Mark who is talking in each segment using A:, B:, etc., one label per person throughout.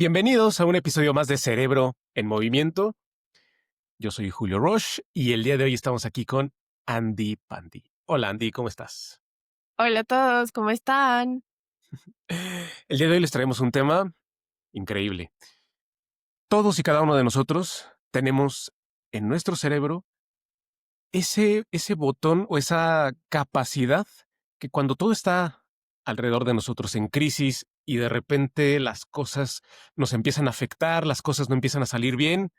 A: Bienvenidos a un episodio más de Cerebro en Movimiento. Yo soy Julio Roche y el día de hoy estamos aquí con Andy Pandy. Hola Andy, ¿cómo estás?
B: Hola a todos, ¿cómo están?
A: El día de hoy les traemos un tema increíble. Todos y cada uno de nosotros tenemos en nuestro cerebro ese botón o esa capacidad que cuando todo está alrededor de nosotros en crisis y de repente las cosas nos empiezan a afectar, las cosas no empiezan a salir bien,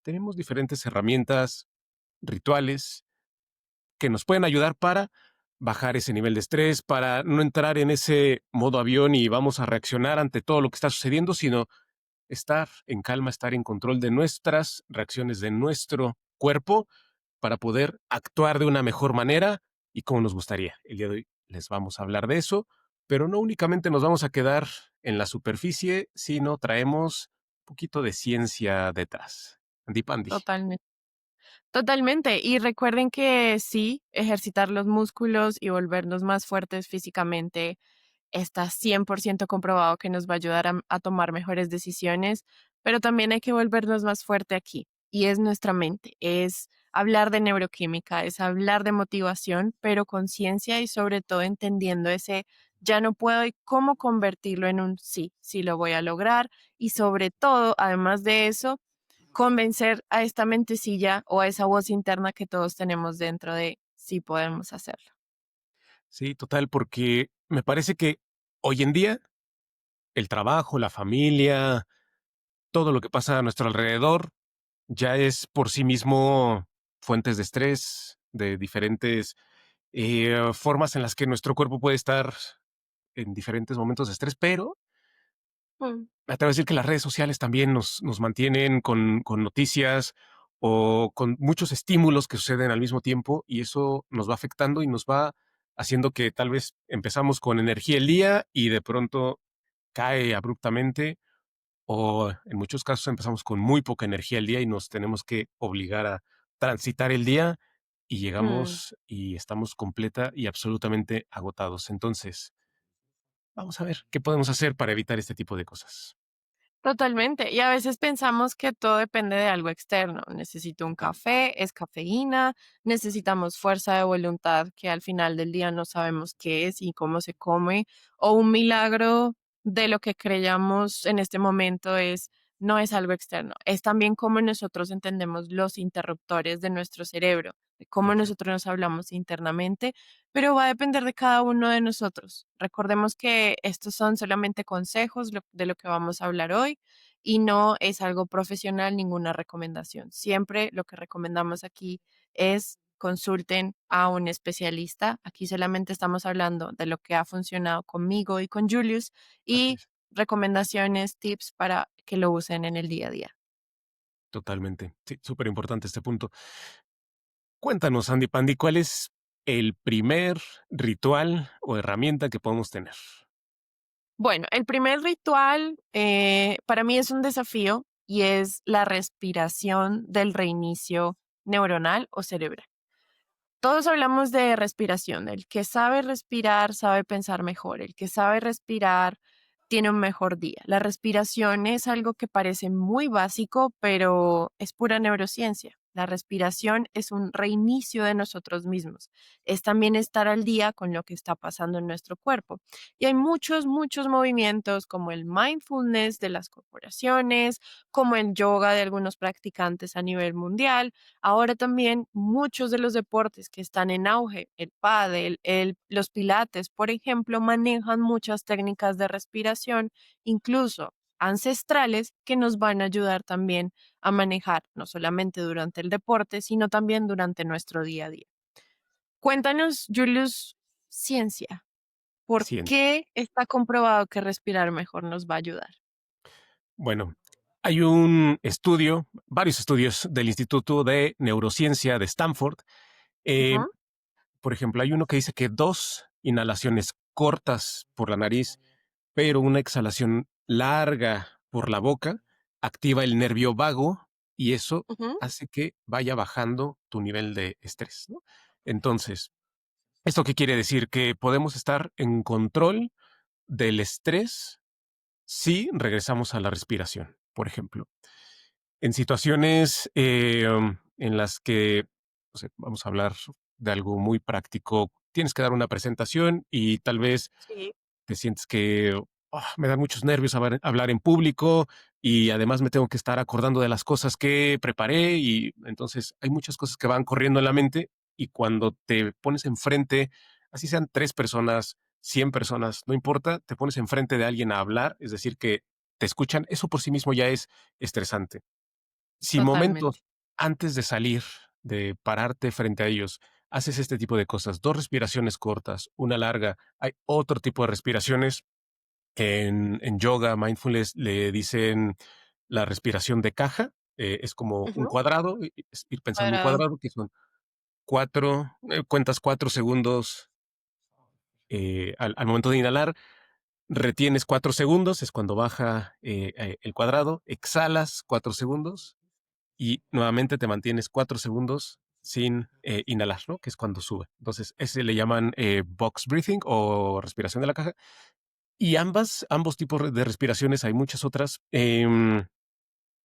A: tenemos diferentes herramientas, rituales que nos pueden ayudar para bajar ese nivel de estrés, para no entrar en ese modo avión y vamos a reaccionar ante todo lo que está sucediendo, sino estar en calma, estar en control de nuestras reacciones, de nuestro cuerpo, para poder actuar de una mejor manera y como nos gustaría. El día de hoy les vamos a hablar de eso, pero no únicamente nos vamos a quedar en la superficie, sino traemos un poquito de ciencia detrás. Andy Pandy.
B: Totalmente. Totalmente. Y recuerden que sí, ejercitar los músculos y volvernos más fuertes físicamente está 100% comprobado que nos va a ayudar a tomar mejores decisiones, pero también hay que volvernos más fuerte aquí. Y es nuestra mente, es hablar de neuroquímica, es hablar de motivación, pero con ciencia y sobre todo entendiendo ese ya no puedo y cómo convertirlo en un sí, sí lo voy a lograr. Y sobre todo, además de eso, convencer a esta mentecilla o a esa voz interna que todos tenemos dentro de sí podemos hacerlo.
A: Sí, total, porque me parece que hoy en día el trabajo, la familia, todo lo que pasa a nuestro alrededor ya es por sí mismo fuentes de estrés, de diferentes formas en las que nuestro cuerpo puede estar en diferentes momentos de estrés, pero
B: Mm,
A: me atrevo a decir que las redes sociales también nos mantienen con noticias o con muchos estímulos que suceden al mismo tiempo y eso nos va afectando y nos va haciendo que tal vez empezamos con energía el día y de pronto cae abruptamente o en muchos casos empezamos con muy poca energía el día y nos tenemos que obligar a transitar el día y
B: mm.
A: llegamos y estamos completa y absolutamente agotados. Entonces, vamos a ver qué podemos hacer para evitar este tipo de cosas.
B: Totalmente. Y a veces pensamos que todo depende de algo externo. Necesito un café, es cafeína, necesitamos fuerza de voluntad que al final del día no sabemos qué es y cómo se come, o un milagro de lo que creyamos en este momento es no es algo externo. Es también cómo nosotros entendemos los interruptores de nuestro cerebro, de cómo
A: Ok,
B: nosotros nos hablamos internamente, pero va a depender de cada uno de nosotros. Recordemos que estos son solamente consejos de lo que vamos a hablar hoy y no es algo profesional, ninguna recomendación. Siempre lo que recomendamos aquí es consulten a un especialista. Aquí solamente estamos hablando de lo que ha funcionado conmigo y con Julius
A: así
B: y
A: es.
B: recomendaciones, tips para que lo usen en el día a día.
A: Totalmente. Sí, súper importante este punto. Cuéntanos, Andy Pandy, ¿cuál es el primer ritual o herramienta que podemos tener?
B: Bueno, el primer ritual para mí es un desafío y es la respiración del reinicio neuronal o cerebral. Todos hablamos de respiración. El que sabe respirar sabe pensar mejor. El que sabe respirar tiene un mejor día. La respiración es algo que parece muy básico, pero es pura neurociencia. La respiración es un reinicio de nosotros mismos. Es también estar al día con lo que está pasando en nuestro cuerpo. Y hay muchos, muchos movimientos como el mindfulness de las corporaciones, como el yoga de algunos practicantes a nivel mundial. Ahora también muchos de los deportes que están en auge, el pádel, los pilates, por ejemplo, manejan muchas técnicas de respiración, incluso ancestrales, que nos van a ayudar también a manejar, no solamente durante el deporte, sino también durante nuestro día a día. Cuéntanos, Julius, ciencia. ¿Por
A: Ciencia.
B: qué está comprobado que respirar mejor nos va a ayudar?
A: Bueno, hay un estudio, varios estudios del Instituto de Neurociencia de Stanford. Eh,
B: Ujú,
A: por ejemplo, hay uno que dice que dos inhalaciones cortas por la nariz, pero una exhalación larga por la boca activa el nervio vago y eso
B: ujú.
A: hace que vaya bajando tu nivel de estrés, ¿no? Entonces, ¿esto qué quiere decir? Que podemos estar en control del estrés si regresamos a la respiración, por ejemplo. En situaciones en las que, no sé, vamos a hablar de algo muy práctico, tienes que dar una presentación y tal vez
B: Sí,
A: te sientes que me dan muchos nervios hablar en público y además me tengo que estar acordando de las cosas que preparé y entonces hay muchas cosas que van corriendo en la mente y cuando te pones enfrente, así sean 3 personas, 100 personas, no importa, te pones enfrente de alguien a hablar, es decir, que te escuchan, eso por sí mismo ya es estresante. Si momentos
B: totalmente.
A: antes de salir, de pararte frente a ellos, haces este tipo de cosas, 2 respiraciones cortas, una larga, hay otro tipo de respiraciones que en yoga, mindfulness, le dicen la respiración de caja, es como un
B: Ujú.
A: cuadrado, es ir pensando un
B: Cuadrado.
A: cuadrado que son 4, cuentas 4 segundos, al momento de inhalar, retienes 4 segundos, es cuando baja, el cuadrado, exhalas 4 segundos, y nuevamente te mantienes 4 segundos sin inhalar, ¿no? Que es cuando sube. Entonces, ese le llaman box breathing o respiración de la caja. Y ambos tipos de respiraciones, hay muchas otras,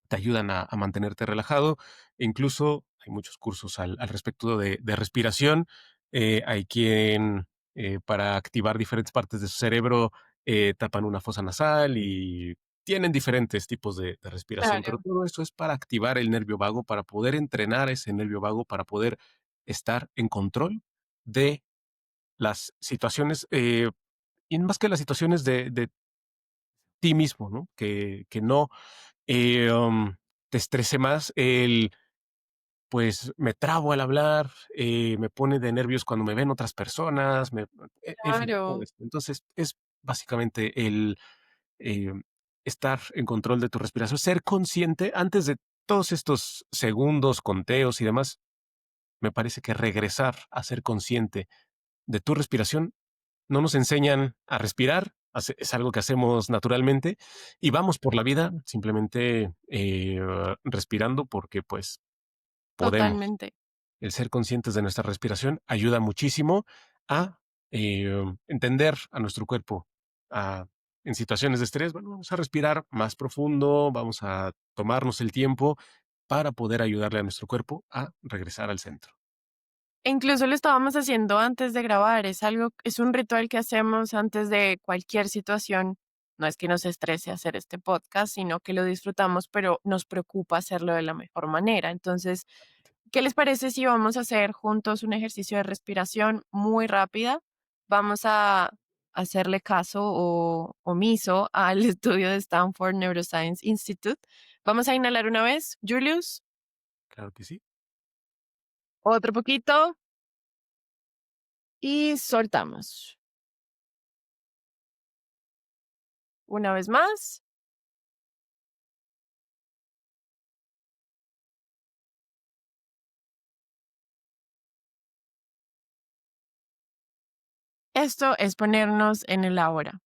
A: te ayudan a mantenerte relajado. E incluso hay muchos cursos al respecto de respiración. Hay quien, para activar diferentes partes de su cerebro, tapan una fosa nasal y tienen diferentes tipos de respiración, pero
B: Claro,
A: todo eso es para activar el nervio vago, para poder entrenar ese nervio vago, para poder estar en control de las situaciones, y más que las situaciones de ti mismo, ¿no? Que no te estrese más el, pues me trabo al hablar, me pone de nervios cuando me ven otras personas, en fin, todo
B: claro.
A: esto. Entonces es básicamente el eh, estar en control de tu respiración, ser consciente antes de todos estos segundos, conteos y demás. Me parece que regresar a ser consciente de tu respiración no nos enseñan a respirar, es algo que hacemos naturalmente y vamos por la vida simplemente respirando porque pues podemos.
B: Totalmente,
A: El ser conscientes de nuestra respiración ayuda muchísimo a entender a nuestro cuerpo. a- en situaciones de estrés, bueno, vamos a respirar más profundo, vamos a tomarnos el tiempo para poder ayudarle a nuestro cuerpo a regresar al centro.
B: e incluso lo estábamos haciendo antes de grabar, es un ritual que hacemos antes de cualquier situación. No es que nos estrese hacer este podcast, sino que lo disfrutamos, pero nos preocupa hacerlo de la mejor manera. Entonces, ¿qué les parece si vamos a hacer juntos un ejercicio de respiración muy rápida? Vamos a hacerle caso o omiso al estudio de Stanford Neuroscience Institute. Vamos a inhalar una vez, Julius,
A: Claro que sí.
B: otro poquito y soltamos. Una vez más. Esto es ponernos en el ahora.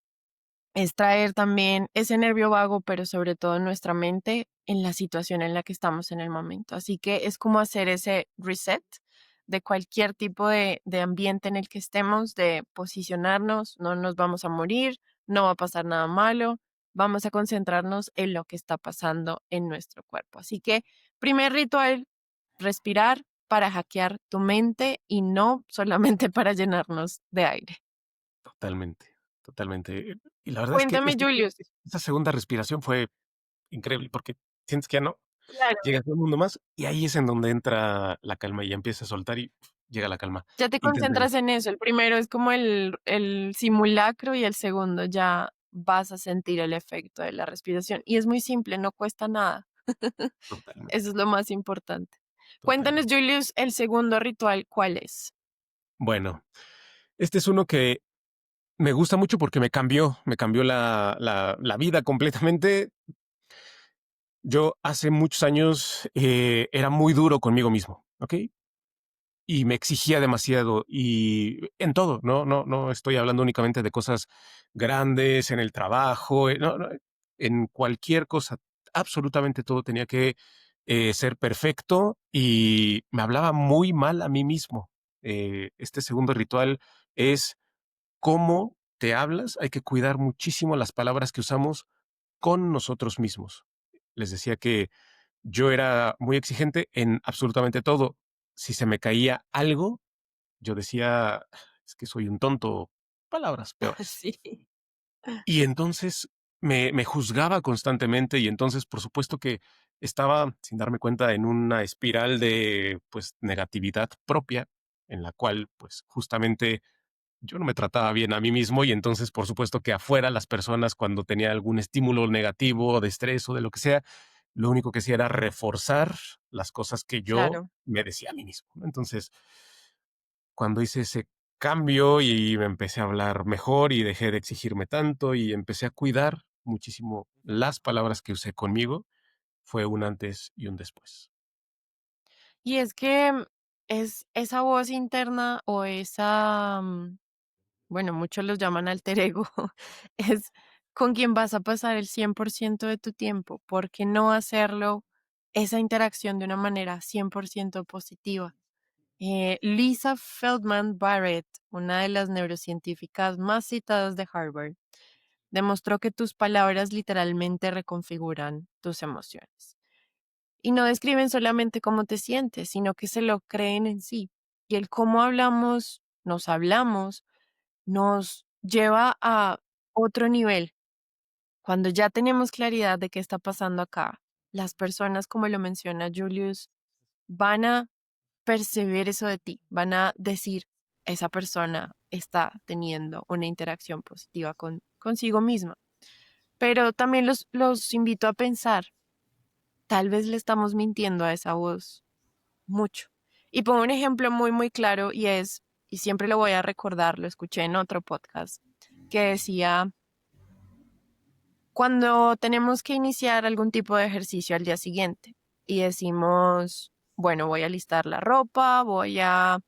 B: Es traer también ese nervio vago, pero sobre todo en nuestra mente, en la situación en la que estamos en el momento. Así que es como hacer ese reset de cualquier tipo de ambiente en el que estemos, de posicionarnos, no nos vamos a morir, no va a pasar nada malo, vamos a concentrarnos en lo que está pasando en nuestro cuerpo. Así que primer ritual, respirar para hackear tu mente y no solamente para llenarnos de aire.
A: Totalmente, totalmente. Y la verdad es que
B: Cuéntame, Julius.
A: esta segunda respiración fue increíble porque sientes que ya no,
B: Claro.
A: llegas a un mundo más y ahí es en donde entra la calma y ya empieza a soltar y llega la calma
B: Ya te
A: instantánea.
B: concentras en eso. El primero es como el simulacro y el segundo ya vas a sentir el efecto de la respiración. Y es muy simple, no cuesta nada. Eso
A: Totalmente,
B: es lo más importante. Cuéntanos,
A: totalmente.
B: Julius, el segundo ritual, ¿cuál es?
A: Bueno, este es uno que me gusta mucho porque me cambió la vida completamente. Yo hace muchos años era muy duro conmigo mismo, ¿ok? Y me exigía demasiado y en todo, no estoy hablando únicamente de cosas grandes en el trabajo, no, en cualquier cosa, absolutamente todo tenía que ser perfecto y me hablaba muy mal a mí mismo. Este segundo ritual es cómo te hablas, hay que cuidar muchísimo las palabras que usamos con nosotros mismos. Les decía que yo era muy exigente en absolutamente todo. Si se me caía algo, yo decía, es que soy un tonto, palabras peores.
B: Sí,
A: Y entonces me juzgaba constantemente y entonces, por supuesto que estaba, sin darme cuenta, en una espiral de, pues, negatividad propia, en la cual, pues, justamente yo no me trataba bien a mí mismo y entonces, por supuesto que afuera las personas cuando tenía algún estímulo negativo de estrés o de lo que sea, lo único que hacía era reforzar las cosas que yo
B: claro.
A: me decía a mí mismo, ¿no? Entonces, cuando hice ese cambio y me empecé a hablar mejor y dejé de exigirme tanto y empecé a cuidar muchísimo las palabras que usé conmigo, fue un antes y un después.
B: Y es que es esa voz interna o esa, bueno, muchos los llaman alter ego, es con quien vas a pasar el 100% de tu tiempo. ¿Por qué no hacerlo, esa interacción de una manera 100% positiva? Lisa Feldman Barrett, una de las neurocientíficas más citadas de Harvard, demostró que tus palabras literalmente reconfiguran tus emociones. Y no describen solamente cómo te sientes, sino que se lo creen en sí. Y el cómo hablamos, nos lleva a otro nivel. Cuando ya tenemos claridad de qué está pasando acá, las personas, como lo menciona Julius, van a percibir eso de ti, van a decir, esa persona está teniendo una interacción positiva consigo misma. Pero también los invito a pensar, tal vez le estamos mintiendo a esa voz mucho. Y pongo un ejemplo muy, muy claro y es, y siempre lo voy a recordar, lo escuché en otro podcast, que decía, cuando tenemos que iniciar algún tipo de ejercicio al día siguiente y decimos, bueno, voy a listar la ropa, voy a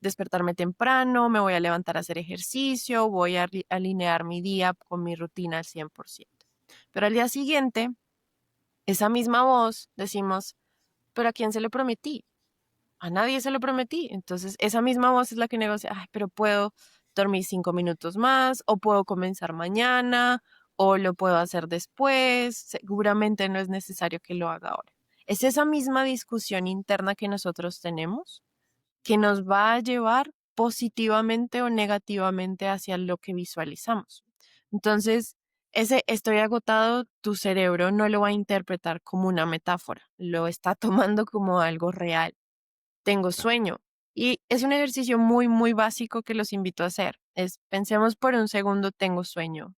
B: despertarme temprano, me voy a levantar a hacer ejercicio, voy a alinear mi día con mi rutina al 100%. Pero al día siguiente, esa misma voz decimos, pero ¿a quién se lo prometí? A nadie se lo prometí. Entonces, esa misma voz es la que negocia, ay, pero puedo dormir 5 minutos más, o puedo comenzar mañana, o lo puedo hacer después. Seguramente no es necesario que lo haga ahora. Es esa misma discusión interna que nosotros tenemos que nos va a llevar positivamente o negativamente hacia lo que visualizamos. Entonces, ese estoy agotado, tu cerebro no lo va a interpretar como una metáfora, lo está tomando como algo real. Tengo sueño. Y es un ejercicio muy, muy básico que los invito a hacer. Es, pensemos por un segundo, tengo sueño,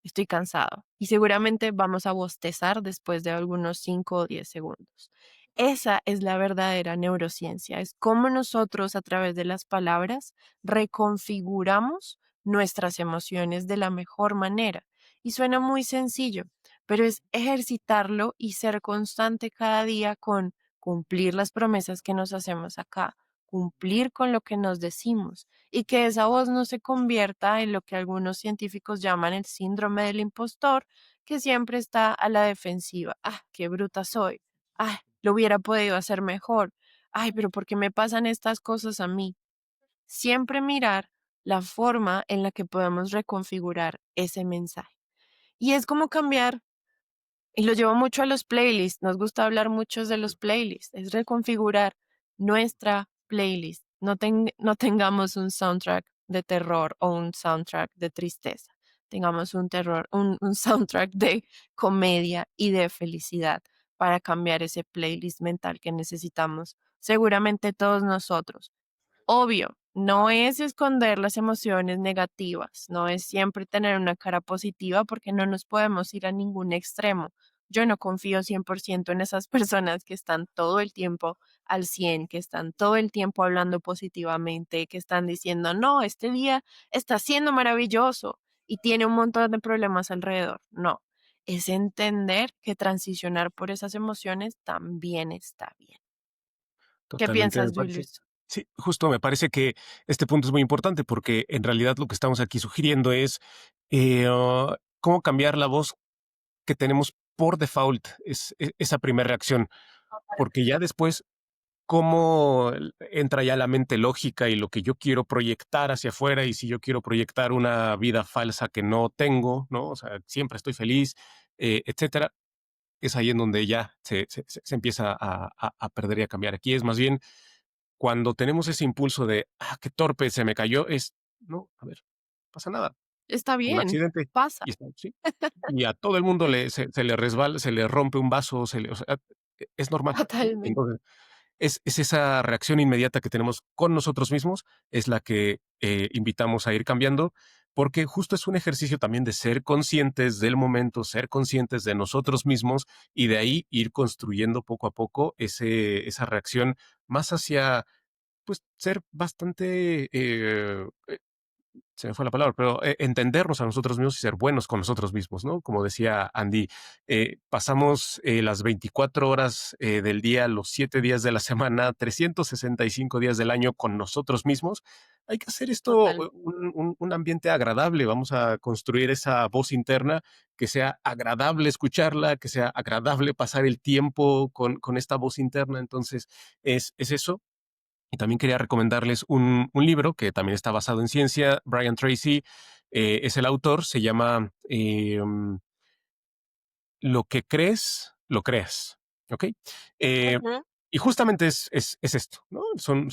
B: estoy cansado. Y seguramente vamos a bostezar después de algunos 5 o 10 segundos. Esa es la verdadera neurociencia, es cómo nosotros a través de las palabras reconfiguramos nuestras emociones de la mejor manera. Y suena muy sencillo, pero es ejercitarlo y ser constante cada día con cumplir las promesas que nos hacemos acá, cumplir con lo que nos decimos y que esa voz no se convierta en lo que algunos científicos llaman el síndrome del impostor, que siempre está a la defensiva. Ah, qué bruta soy. Ay, lo hubiera podido hacer mejor. Ay, pero ¿por qué me pasan estas cosas a mí? Siempre mirar la forma en la que podemos reconfigurar ese mensaje. Y es como cambiar y lo llevo mucho a los playlists. Nos gusta hablar mucho de los playlists. Es reconfigurar nuestra playlist. No tengamos un soundtrack de terror o un soundtrack de tristeza. Tengamos un soundtrack de comedia y de felicidad para cambiar ese playlist mental que necesitamos. Seguramente todos nosotros. Obvio, no es esconder las emociones negativas, no es siempre tener una cara positiva porque no nos podemos ir a ningún extremo. Yo no confío 100% en esas personas que están todo el tiempo al 100, que están todo el tiempo hablando positivamente, que están diciendo, no, este día está siendo maravilloso y tiene un montón de problemas alrededor. No, es entender que transicionar por esas emociones también está bien. ¿Qué
A: Totalmente, me
B: piensas,
A: parece.
B: Julius?
A: Sí, justo me parece que este punto es muy importante porque en realidad lo que estamos aquí sugiriendo es cómo cambiar la voz que tenemos por default, esa primera reacción, porque ya después cómo entra ya la mente lógica y lo que yo quiero proyectar hacia afuera, y si yo quiero proyectar una vida falsa que no tengo, ¿no? O sea, siempre estoy feliz, etcétera, es ahí en donde ya se empieza a perder y a cambiar. Aquí es más bien cuando tenemos ese impulso de, qué torpe, se me cayó, no, a ver, no pasa nada,
B: Está
A: un
B: bien,
A: accidente,
B: pasa,
A: sí, y a todo el mundo se le resbala, se le rompe un vaso, o sea, es normal, ¿no?
B: totalmente.
A: Entonces, es esa reacción inmediata que tenemos con nosotros mismos, es la que invitamos a ir cambiando, porque justo es un ejercicio también de ser conscientes del momento, ser conscientes de nosotros mismos y de ahí ir construyendo poco a poco esa reacción más hacia, pues, ser bastante se me fue la palabra, pero entendernos a nosotros mismos y ser buenos con nosotros mismos, ¿no? Como decía Andy, pasamos las 24 horas del día, los 7 días de la semana, 365 días del año con nosotros mismos. Hay que hacer esto
B: Total.
A: un ambiente agradable. Vamos a construir esa voz interna que sea agradable escucharla, que sea agradable pasar el tiempo con esta voz interna. Entonces, es eso. Y también quería recomendarles un libro que también está basado en ciencia. Brian Tracy es el autor, se llama Lo que crees, lo creas. ¿Ok? Eh,
B: Ujú,
A: y justamente es esto, ¿no? Son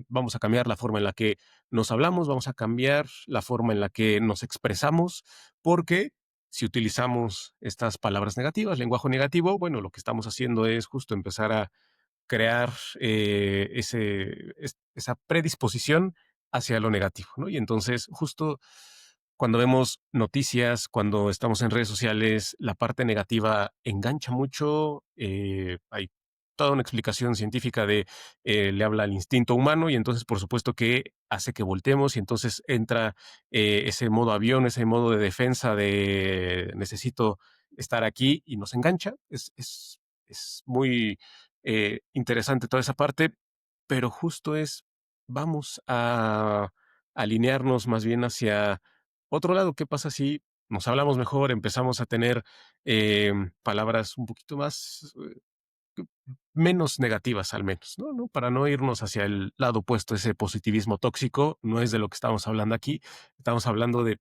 A: vamos a cambiar la forma en la que nos hablamos, vamos a cambiar la forma en la que nos expresamos, porque si utilizamos estas palabras negativas, lenguaje negativo, bueno, lo que estamos haciendo es justo empezar a crear esa predisposición hacia lo negativo, ¿no? Y entonces, justo cuando vemos noticias, cuando estamos en redes sociales, la parte negativa engancha mucho. Hay toda una explicación científica le habla al instinto humano y entonces, por supuesto, que hace que voltemos y entonces entra ese modo avión, ese modo de defensa de necesito estar aquí y nos engancha. Es muy interesante toda esa parte, pero justo vamos a alinearnos más bien hacia otro lado. ¿Qué pasa si nos hablamos mejor, empezamos a tener palabras un poquito más, menos negativas al menos, ¿no? ¿No? Para no irnos hacia el lado opuesto, ese positivismo tóxico, no es de lo que estamos hablando aquí, estamos hablando de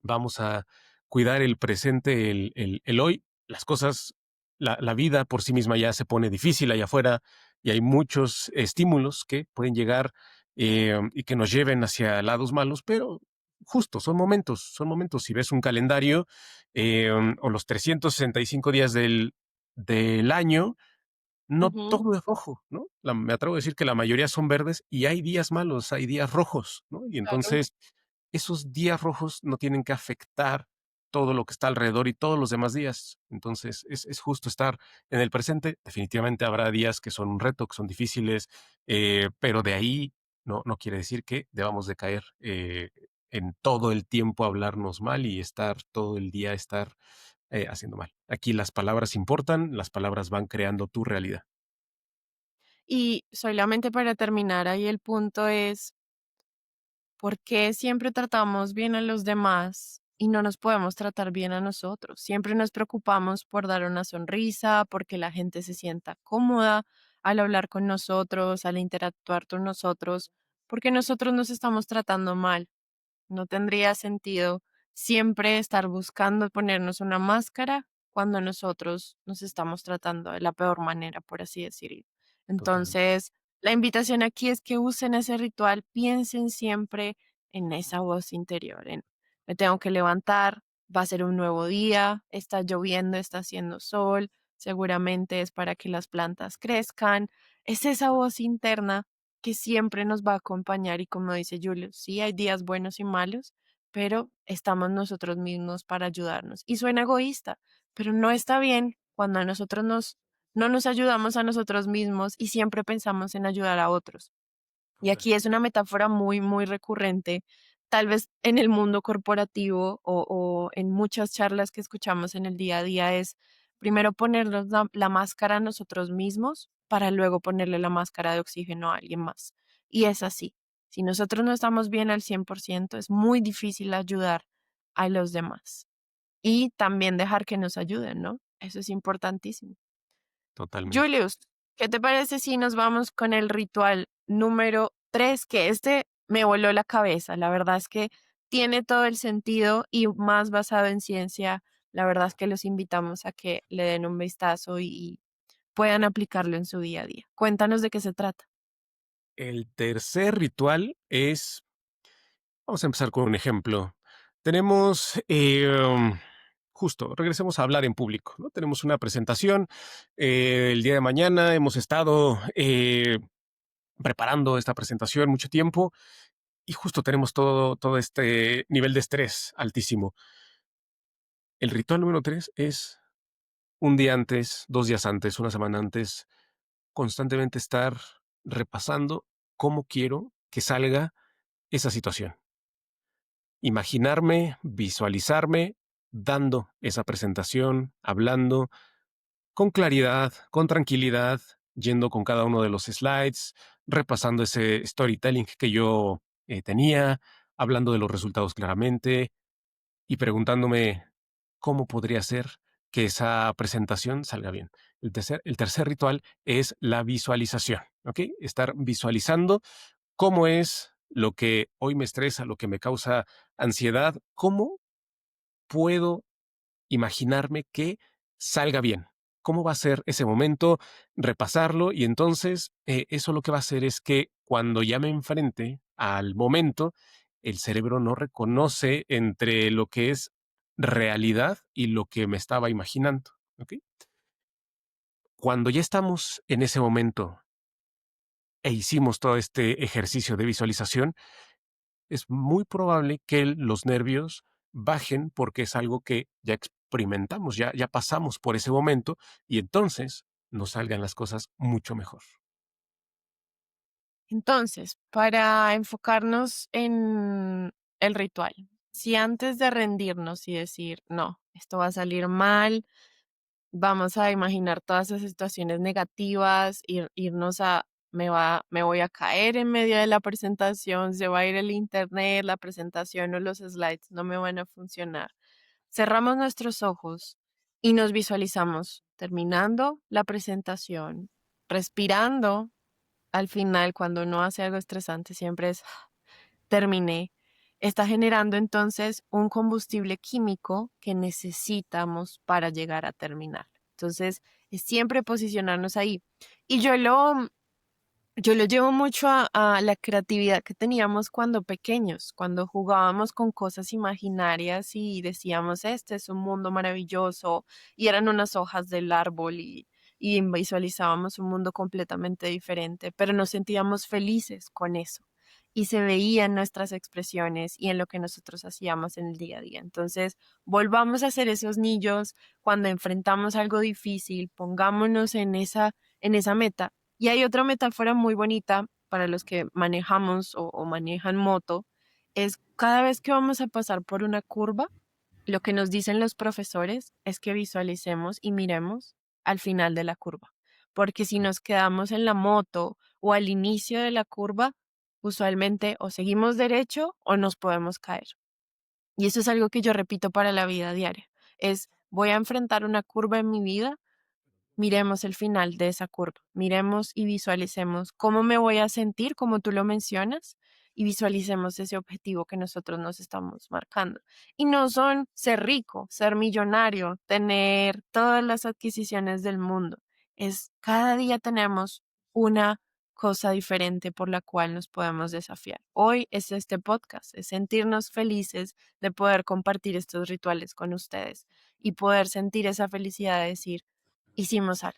A: vamos a cuidar el presente, el hoy. Las cosas, la vida por sí misma ya se pone difícil allá afuera y hay muchos estímulos que pueden llegar y que nos lleven hacia lados malos, pero justo son momentos, son momentos. Si ves un calendario o los 365 días del año, no
B: ujú,
A: todo es rojo, ¿no? Me atrevo a decir que la mayoría son verdes y hay días malos, hay días rojos, ¿no? Y
B: claro.
A: entonces esos días rojos no tienen que afectar todo lo que está alrededor y todos los demás días. Entonces es justo estar en el presente. Definitivamente habrá días que son un reto, que son difíciles, pero de ahí no quiere decir que debamos de caer en todo el tiempo hablarnos mal y estar todo el día haciendo mal. Aquí las palabras importan, las palabras van creando tu realidad.
B: Y solamente para terminar ahí el punto es, ¿por qué siempre tratamos bien a los demás y no nos podemos tratar bien a nosotros? Siempre nos preocupamos por dar una sonrisa, porque la gente se sienta cómoda al hablar con nosotros, al interactuar con nosotros, porque nosotros nos estamos tratando mal. No tendría sentido siempre estar buscando ponernos una máscara cuando nosotros nos estamos tratando de la peor manera, por así decirlo.
A: Totalmente.
B: Entonces, la invitación aquí es que usen ese ritual, piensen siempre en esa voz interior, en me tengo que levantar, va a ser un nuevo día, está lloviendo, está haciendo sol, seguramente es para que las plantas crezcan. Es esa voz interna que siempre nos va a acompañar y como dice Julio, sí hay días buenos y malos, pero estamos nosotros mismos para ayudarnos. Y suena egoísta, pero no está bien cuando a nosotros no nos ayudamos a nosotros mismos y siempre pensamos en ayudar a otros. Y aquí
A: Correcto.
B: es una metáfora muy, muy recurrente, tal vez en el mundo corporativo o en muchas charlas que escuchamos en el día a día es primero ponernos la máscara a nosotros mismos para luego ponerle la máscara de oxígeno a alguien más. Y es así. Si nosotros no estamos bien al 100% es muy difícil ayudar a los demás. Y también dejar que nos ayuden, ¿no? Eso es importantísimo.
A: Totalmente.
B: Julius, ¿Qué te parece si nos vamos con el ritual número 3? Que este me voló la cabeza. La verdad es que tiene todo el sentido y más basado en ciencia. La verdad es que los invitamos a que le den un vistazo y puedan aplicarlo en su día a día. Cuéntanos de qué se trata.
A: El tercer ritual es, vamos a empezar con un ejemplo. Tenemos, justo, regresemos a hablar en público, ¿no? Tenemos una presentación el día de mañana, hemos estado preparando esta presentación mucho tiempo y justo tenemos todo este nivel de estrés altísimo. El ritual número 3 es un día antes, 2 días antes, una semana antes, constantemente estar repasando cómo quiero que salga esa situación. Imaginarme, visualizarme dando esa presentación, hablando con claridad, con tranquilidad, yendo con cada uno de los slides, repasando ese storytelling que yo tenía, hablando de los resultados claramente y preguntándome cómo podría ser que esa presentación salga bien. El tercer ritual es la visualización, ¿ok? Estar visualizando cómo es lo que hoy me estresa, lo que me causa ansiedad, cómo puedo imaginarme que salga bien. ¿Cómo va a ser ese momento? Repasarlo y entonces eso lo que va a hacer es que cuando ya me enfrente al momento, el cerebro no reconoce entre lo que es realidad y lo que me estaba imaginando. ¿Ok? Cuando ya estamos en ese momento e hicimos todo este ejercicio de visualización, es muy probable que los nervios bajen porque es algo que ya experimentamos, ya pasamos por ese momento y entonces nos salgan las cosas mucho mejor.
B: Entonces, para enfocarnos en el ritual, si antes de rendirnos y decir, no, esto va a salir mal, vamos a imaginar todas esas situaciones negativas, irnos a, me voy a caer en medio de la presentación, se va a ir el internet, la presentación o los slides no me van a funcionar. Cerramos nuestros ojos y nos visualizamos terminando la presentación, respirando. Al final, cuando uno hace algo estresante, siempre es terminé. Está generando entonces un combustible químico que necesitamos para llegar a terminar. Entonces, es siempre posicionarnos ahí. Y yo lo llevo mucho a la creatividad que teníamos cuando pequeños, cuando jugábamos con cosas imaginarias y decíamos, este es un mundo maravilloso, y eran unas hojas del árbol y visualizábamos un mundo completamente diferente, pero nos sentíamos felices con eso. Y se veía en nuestras expresiones y en lo que nosotros hacíamos en el día a día. Entonces, volvamos a ser esos niños cuando enfrentamos algo difícil, pongámonos en esa meta. Y hay otra metáfora muy bonita para los que manejamos o manejan moto, es cada vez que vamos a pasar por una curva, lo que nos dicen los profesores es que visualicemos y miremos al final de la curva, porque si nos quedamos en la moto o al inicio de la curva, usualmente o seguimos derecho o nos podemos caer. Y eso es algo que yo repito para la vida diaria, es voy a enfrentar una curva en mi vida. Miremos el final de esa curva, miremos y visualicemos cómo me voy a sentir, como tú lo mencionas, y visualicemos ese objetivo que nosotros nos estamos marcando. Y no son ser rico, ser millonario, tener todas las adquisiciones del mundo. Es cada día tenemos una cosa diferente por la cual nos podemos desafiar. Hoy es este podcast, es sentirnos felices de poder compartir estos rituales con ustedes y poder sentir esa felicidad de decir, hicimos algo,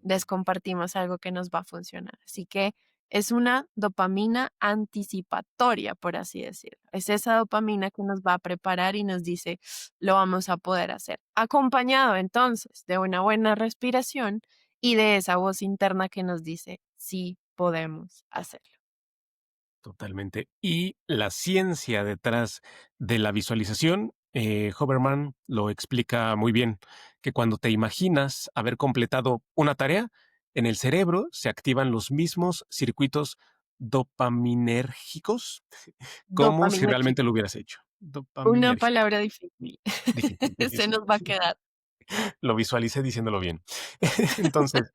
B: les compartimos algo que nos va a funcionar. Así que es una dopamina anticipatoria, por así decirlo. Es esa dopamina que nos va a preparar y nos dice, lo vamos a poder hacer. Acompañado entonces de una buena respiración y de esa voz interna que nos dice, sí podemos hacerlo.
A: Totalmente. Y la ciencia detrás de la visualización, Hoverman lo explica muy bien, que cuando te imaginas haber completado una tarea, en el cerebro se activan los mismos circuitos dopaminérgicos como si
B: Dopamina,
A: realmente lo hubieras hecho.
B: una
A: Dopaminérgicos.
B: palabra difícil.
A: Difícil,
B: Se
A: difícil.
B: nos va a quedar.
A: Lo visualicé diciéndolo bien. Entonces,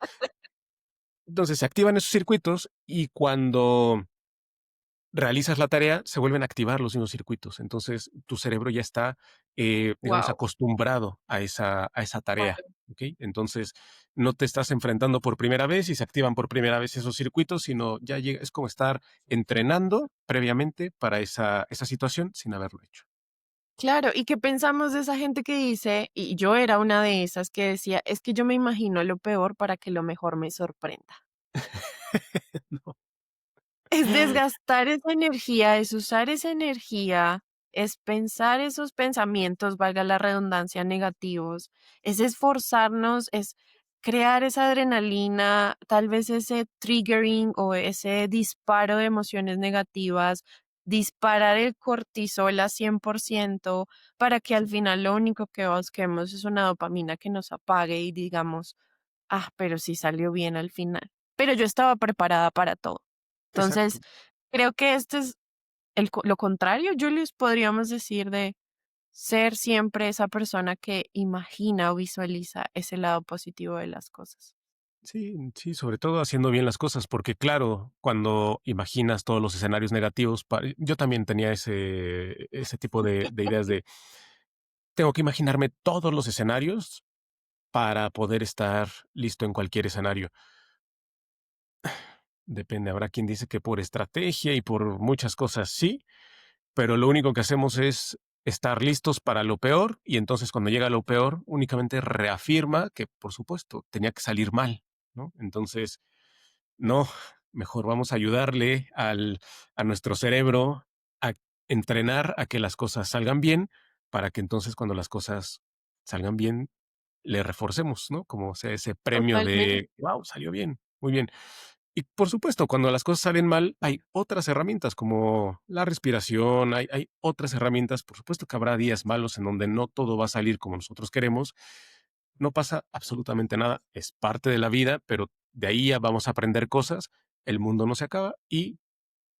A: Entonces se activan esos circuitos y cuando realizas la tarea, se vuelven a activar los mismos circuitos. Entonces, tu cerebro ya está, digamos,
B: Wow.
A: acostumbrado a esa tarea, ¿ok? Entonces, no te estás enfrentando por primera vez y se activan por primera vez esos circuitos, sino ya llega, es como estar entrenando previamente para esa situación sin haberlo hecho.
B: Claro, ¿y qué pensamos de esa gente que dice, y yo era una de esas que decía, es que yo me imagino lo peor para que lo mejor me sorprenda?
A: No.
B: Es desgastar esa energía, es usar esa energía, es pensar esos pensamientos, valga la redundancia, negativos, es esforzarnos, es crear esa adrenalina, tal vez ese triggering o ese disparo de emociones negativas, disparar el cortisol a 100% para que al
A: Sí,
B: final lo único que busquemos es una dopamina que nos apague y digamos, ah, pero sí salió bien al final. Pero yo estaba preparada para todo. Entonces,
A: exacto.
B: creo que este es lo contrario, Julius, podríamos decir, de ser siempre esa persona que imagina o visualiza ese lado positivo de las cosas.
A: Sí, sí, sobre todo haciendo bien las cosas, porque claro, cuando imaginas todos los escenarios negativos, yo también tenía ese tipo de ideas de, tengo que imaginarme todos los escenarios para poder estar listo en cualquier escenario. Depende, habrá quien dice que por estrategia y por muchas cosas sí, pero lo único que hacemos es estar listos para lo peor y entonces cuando llega lo peor únicamente reafirma que por supuesto tenía que salir mal, ¿no? Entonces, no, mejor vamos a ayudarle a nuestro cerebro a entrenar a que las cosas salgan bien para que entonces cuando las cosas salgan bien le reforcemos, ¿no? Como sea ese premio
B: Totalmente,
A: de, wow, salió bien, muy bien. Y por supuesto, cuando las cosas salen mal, hay otras herramientas como la respiración, hay otras herramientas. Por supuesto que habrá días malos en donde no todo va a salir como nosotros queremos. No pasa absolutamente nada, es parte de la vida, pero de ahí ya vamos a aprender cosas. El mundo no se acaba y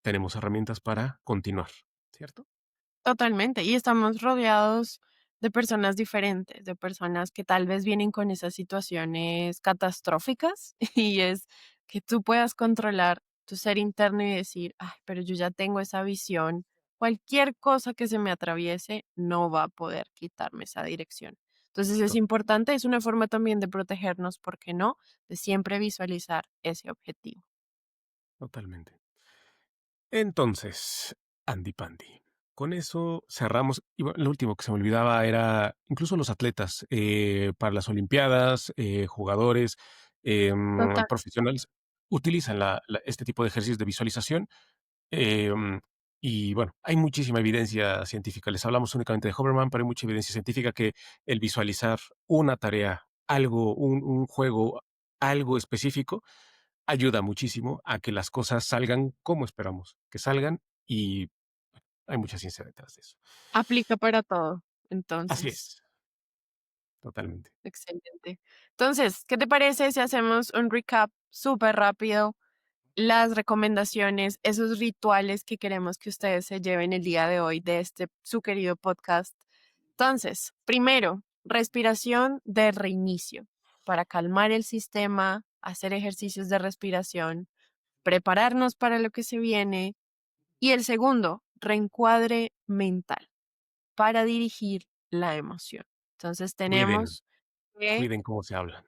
A: tenemos herramientas para continuar, ¿cierto?
B: totalmente. Y estamos rodeados de personas diferentes, de personas que tal vez vienen con esas situaciones catastróficas y es que tú puedas controlar tu ser interno y decir, ay, pero yo ya tengo esa visión. Cualquier cosa que se me atraviese no va a poder quitarme esa dirección. Entonces es
A: To-
B: importante, es una forma también de protegernos, ¿por qué no? De siempre visualizar ese objetivo.
A: Totalmente. Entonces, Andy Pandy. Con eso cerramos. Y bueno, lo último que se me olvidaba era incluso los atletas para las Olimpiadas, jugadores
B: Total.
A: profesionales, utilizan este tipo de ejercicios de visualización. em, y bueno, hay muchísima evidencia científica. Les hablamos únicamente de Hoverman, pero hay mucha evidencia científica que el visualizar una tarea, algo, un juego, algo específico, ayuda muchísimo a que las cosas salgan como esperamos que salgan y hay mucha ciencia detrás de eso.
B: Aplica para todo.
A: Así
B: Entonces.
A: es, totalmente.
B: Excelente. Entonces, ¿qué te parece si hacemos un recap súper rápido? Las recomendaciones, esos rituales que queremos que ustedes se lleven el día de hoy de este su querido podcast. Entonces, primero, respiración de reinicio para calmar el sistema, hacer ejercicios de respiración, prepararnos para lo que se viene. Y el segundo, reencuadre mental para dirigir la emoción. Entonces,
A: Cuiden,
B: tenemos que
A: cuiden cómo se hablan.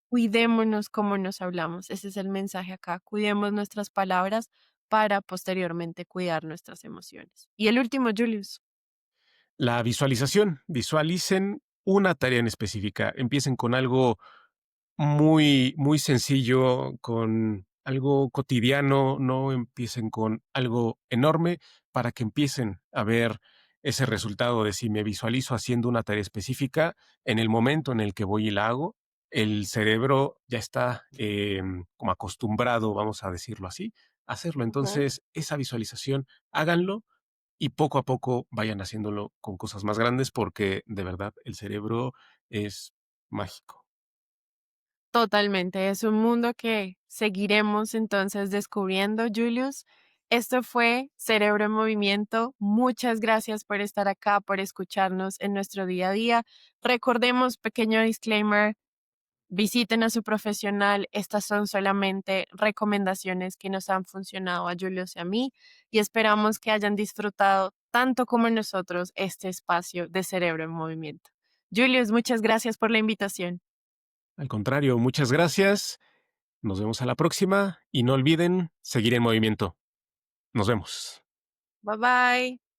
B: cuidémonos cómo nos hablamos. Ese es el mensaje acá. Cuidemos nuestras palabras para posteriormente cuidar nuestras emociones. Y el último, Julius.
A: La visualización, visualicen una tarea en específica, empiecen con algo muy, muy sencillo, con algo cotidiano, no empiecen con algo enorme para que empiecen a ver ese resultado de si me visualizo haciendo una tarea específica, en el momento en el que voy y la hago, el cerebro ya está como acostumbrado, vamos a decirlo así, a hacerlo.
B: Ujú.
A: Entonces, esa visualización, háganlo y poco a poco vayan haciéndolo con cosas más grandes porque de verdad el cerebro es mágico.
B: Totalmente. Es un mundo que seguiremos entonces descubriendo, Julius. Esto fue Cerebro en Movimiento. Muchas gracias por estar acá, por escucharnos en nuestro día a día. Recordemos, pequeño disclaimer, visiten a su profesional. Estas son solamente recomendaciones que nos han funcionado a Julius y a mí y esperamos que hayan disfrutado tanto como nosotros este espacio de Cerebro en Movimiento. Julius, muchas gracias por la invitación.
A: Al contrario, muchas gracias. Nos vemos a la próxima y no olviden seguir en movimiento. Nos vemos.
B: Bye bye.